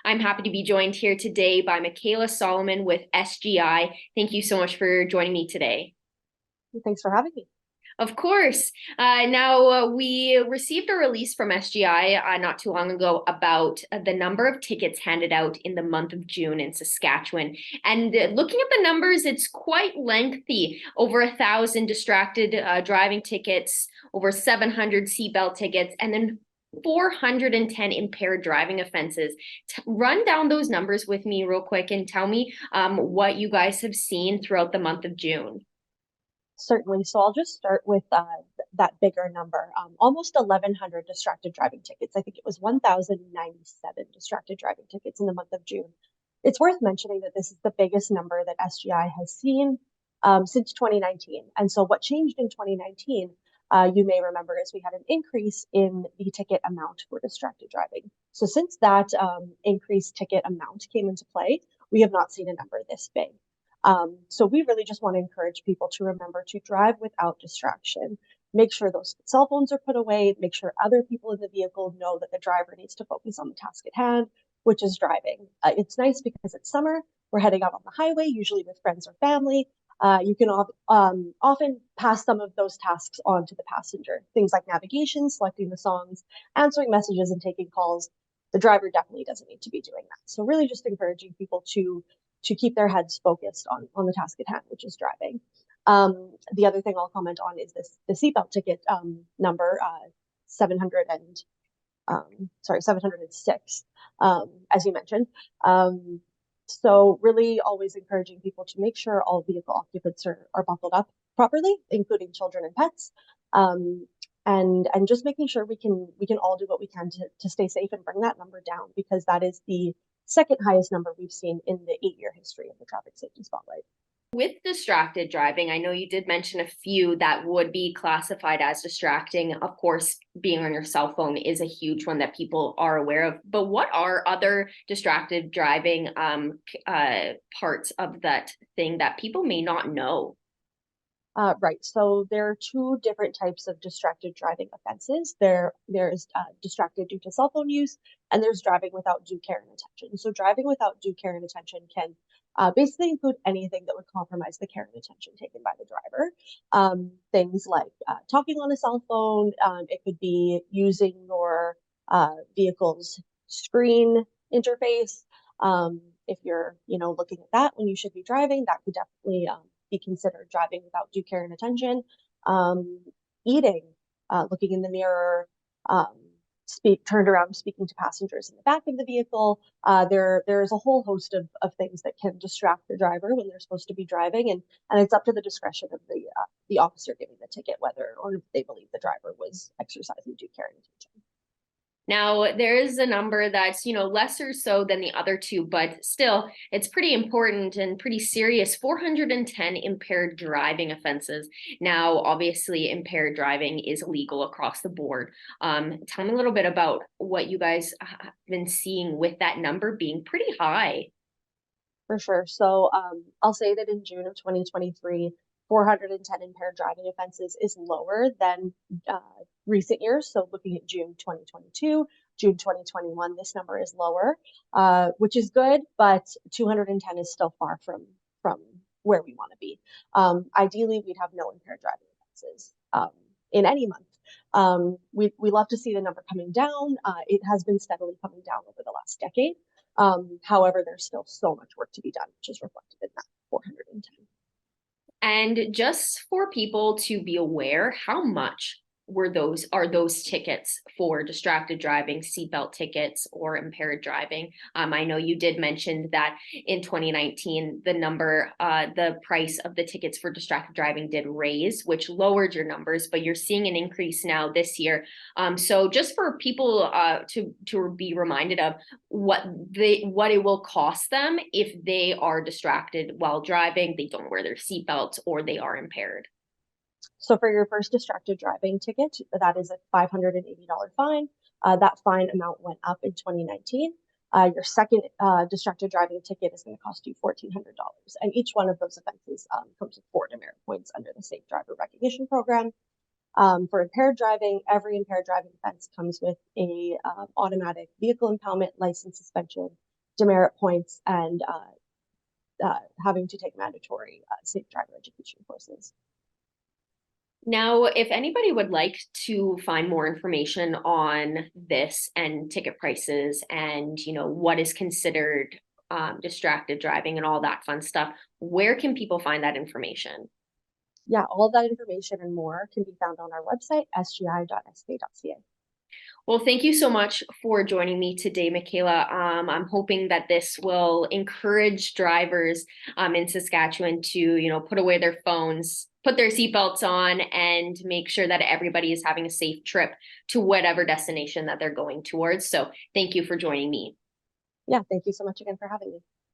I'm happy to be joined here today by Michaela Solomon with SGI. Thank you so much for joining me today. Thanks for having me. Of course. Now, we received a release from SGI not too long ago about the number of tickets handed out in the month of June in Saskatchewan. And looking at the numbers, it's quite lengthy. Over 1,000 distracted driving tickets, over 700 seatbelt tickets, and then 410 impaired driving offenses. Run down those numbers with me real quick and tell me what you guys have seen throughout the month of June. Certainly. So I'll just start with that bigger number. Almost 1,100 distracted driving tickets. I think it was 1,097 distracted driving tickets in the month of June. It's worth mentioning that this is the biggest number that SGI has seen since 2019. And so what changed in 2019, you may remember, is we had an increase in the ticket amount for distracted driving. So since that increased ticket amount came into play, we have not seen a number this big. So we really just want to encourage people to remember to drive without distraction. Make sure those cell phones are put away. Make sure other people in the vehicle know that the driver needs to focus on the task at hand, which is driving. It's nice because it's summer. We're heading out on the highway, usually with friends or family. You can often pass some of those tasks on to the passenger. Things like navigation, selecting the songs, answering messages, and taking calls. The driver definitely doesn't need to be doing that. So really just encouraging people to keep their heads focused on the task at hand, which is driving. The other thing I'll comment on is the seatbelt ticket number, 706, as you mentioned. So really always encouraging people to make sure all vehicle occupants are buckled up properly, including children and pets. And just making sure we can all do what we can to stay safe and bring that number down, because that is the second highest number we've seen in the 8-year history of the traffic safety spotlight. With distracted driving, I know you did mention a few that would be classified as distracting. Of course, being on your cell phone is a huge one that people are aware of. But what are other distracted driving parts of that thing that people may not know? Right. So there are two different types of distracted driving offenses. There's distracted due to cell phone use, and there's driving without due care and attention. So driving without due care and attention can basically include anything that would compromise the care and attention taken by the driver. Things like talking on a cell phone. It could be using your vehicle's screen interface. If you're, looking at that when you should be driving, that could definitely be considered driving without due care and attention. Eating, looking in the mirror, turned around speaking to passengers in the back of the vehicle. There's a whole host of things that can distract the driver when they're supposed to be driving, and it's up to the discretion of the officer giving the ticket whether or if they believe the driver was exercising due care and attention. Now, there is a number that's, lesser so than the other two, but still, it's pretty important and pretty serious. 410 impaired driving offenses. Now, obviously, impaired driving is illegal across the board. Tell me a little bit about what you guys have been seeing with that number being pretty high. For sure. So I'll say that in June of 2023, 410 impaired driving offenses is lower than recent years. So looking at June 2022, June 2021, this number is lower, which is good, but 210 is still far from where we want to be. Ideally, we'd have no impaired driving offenses in any month. We love to see the number coming down. It has been steadily coming down over the last decade. However, there's still so much work to be done, which is reflected in that 410. And just for people to be aware, how much are those tickets for distracted driving, seatbelt tickets, or impaired driving? I know you did mention that in 2019, the price of the tickets for distracted driving did raise, which lowered your numbers, but you're seeing an increase now this year. So just for people to be reminded of what it will cost them if they are distracted while driving, they don't wear their seatbelts, or they are impaired. So for your first distracted driving ticket, that is a $580 fine. That fine amount went up in 2019. Your second distracted driving ticket is going to cost you $1,400. And each one of those offenses comes with 4 demerit points under the Safe Driver Recognition Program. For impaired driving, every impaired driving offense comes with a automatic vehicle impoundment, license suspension, demerit points and having to take mandatory safe driver education courses. Now, if anybody would like to find more information on this and ticket prices and, what is considered distracted driving and all that fun stuff, where can people find that information? Yeah, all that information and more can be found on our website, sgi.sk.ca. Well, thank you so much for joining me today, Michaela. I'm hoping that this will encourage drivers in Saskatchewan to, put away their phones, put their seatbelts on, and make sure that everybody is having a safe trip to whatever destination that they're going towards. So thank you for joining me. Yeah, thank you so much again for having me.